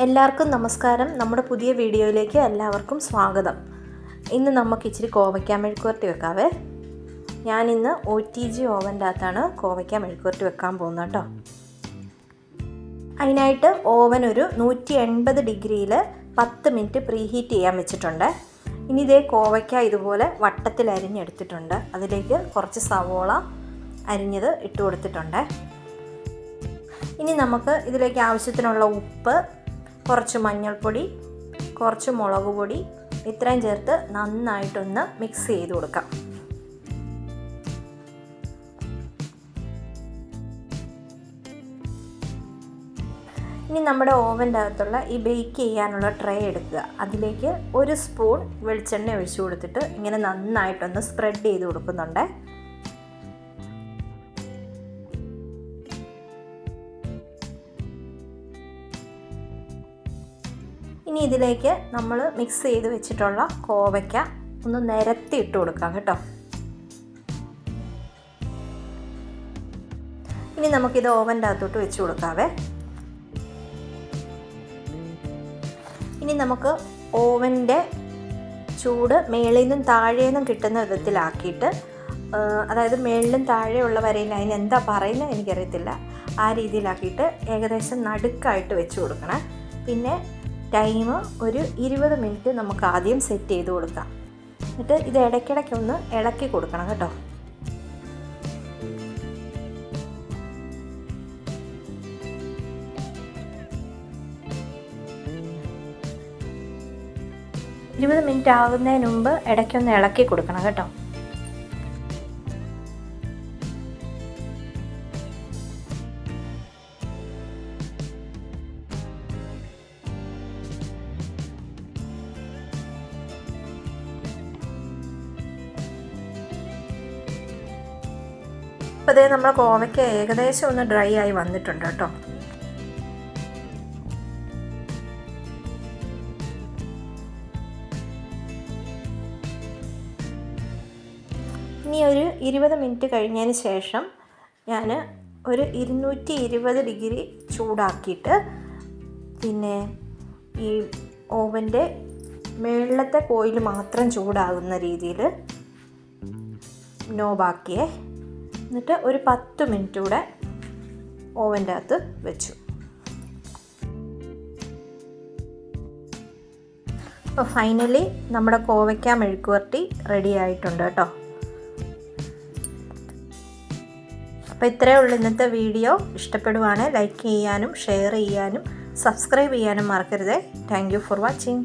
എല്ലാവർക്കും നമസ്കാരം. നമ്മുടെ പുതിയ വീഡിയോയിലേക്ക് എല്ലാവർക്കും സ്വാഗതം. ഇന്ന് നമുക്ക് ഇച്ചിരി കോവയ്ക്ക മെഴുക്കുവരട്ടി വെക്കാവേ. ഞാനിന്ന് OTG ഓവൻ്റെ അകത്താണ് കോവയ്ക്ക മെഴുക്കുവരട്ടി വെക്കാൻ പോകുന്നത് കേട്ടോ. അതിനായിട്ട് ഓവൻ ഒരു 180 ഡിഗ്രിയിൽ 10 മിനിറ്റ് പ്രീ ഹീറ്റ് ചെയ്യാൻ വെച്ചിട്ടുണ്ട്. ഇനി ഇതേ കോവയ്ക്ക ഇതുപോലെ വട്ടത്തിൽ അരിഞ്ഞെടുത്തിട്ടുണ്ട്. അതിലേക്ക് കുറച്ച് സവോള അരിഞ്ഞത് ഇട്ട് കൊടുത്തിട്ടുണ്ട്. ഇനി നമുക്ക് ഇതിലേക്ക് ആവശ്യത്തിനുള്ള ഉപ്പ്, കുറച്ച് മഞ്ഞൾപ്പൊടി, കുറച്ച് മുളക് പൊടി ഇത്രയും ചേർത്ത് നന്നായിട്ടൊന്ന് മിക്സ് ചെയ്ത് കൊടുക്കാം. ഇനി നമ്മുടെ ഓവൻ്റെ അകത്തുള്ള ഈ ബേക്ക് ചെയ്യാനുള്ള ട്രേ എടുക്കുക. അതിലേക്ക് 1 സ്പൂൺ വെളിച്ചെണ്ണ ഒഴിച്ചു കൊടുത്തിട്ട് ഇങ്ങനെ നന്നായിട്ടൊന്ന് സ്പ്രെഡ് ചെയ്ത് കൊടുക്കുന്നുണ്ട്. ഇനി ഇതിലേക്ക് നമ്മൾ മിക്സ് ചെയ്ത് വെച്ചിട്ടുള്ള കോവയ്ക്ക ഒന്ന് നിരത്തി ഇട്ട് കൊടുക്കാം കേട്ടോ. ഇനി നമുക്കിത് ഓവൻ്റെ അകത്തോട്ട് വെച്ച് കൊടുക്കാവേ. ഇനി നമുക്ക് ഓവൻ്റെ ചൂട് മേളിൽ നിന്നും താഴെ നിന്നും കിട്ടുന്ന വിധത്തിലാക്കിയിട്ട്, അതായത് മേളിലും താഴെയുള്ള വരയിൽ അതിന് എന്താ പറയുന്നത് എനിക്കറിയത്തില്ല, ആ രീതിയിലാക്കിയിട്ട് ഏകദേശം നടുക്കായിട്ട് വെച്ച് കൊടുക്കണം. പിന്നെ ടൈം ഒരു 20 മിനിറ്റ് നമുക്ക് ആദ്യം സെറ്റ് ചെയ്ത് കൊടുക്കാം. എന്നിട്ട് ഇത് ഇടയ്ക്കിടയ്ക്കൊന്ന് ഇളക്കി കൊടുക്കണം കേട്ടോ. ഇരുപത് മിനിറ്റ് ആകുന്നതിന് മുമ്പ് ഇടയ്ക്കൊന്ന് ഇളക്കി കൊടുക്കണം കേട്ടോ. അപ്പോൾ അതേ നമ്മൾ കോവയ്ക്ക ഏകദേശം ഒന്ന് ഡ്രൈ ആയി വന്നിട്ടുണ്ട് കേട്ടോ. ഇനി ഒരു 20 മിനിറ്റ് കഴിഞ്ഞതിന് ശേഷം ഞാൻ ഒരു 220 ഡിഗ്രി ചൂടാക്കിയിട്ട്, പിന്നെ ഈ ഓവൻ്റെ മുകളിലത്തെ കോയിൽ മാത്രം ചൂടാകുന്ന രീതിയിൽ നോബാക്കിയേ. എന്നിട്ട് ഒരു 10 മിനിറ്റ് കൂടെ ഓവൻ്റെ അകത്ത് വെച്ചു. അപ്പോൾ ഫൈനലി നമ്മുടെ കോവയ്ക്ക മെഴുക്കുവരട്ടി റെഡി ആയിട്ടുണ്ട് കേട്ടോ. അപ്പോൾ ഇത്രയേ ഉള്ളൂ ഇന്നത്തെ വീഡിയോ. ഇഷ്ടപ്പെടുവാണെങ്കിൽ ലൈക്ക് ചെയ്യാനും ഷെയർ ചെയ്യാനും സബ്സ്ക്രൈബ് ചെയ്യാനും മറക്കരുതേ. Thank you for watching.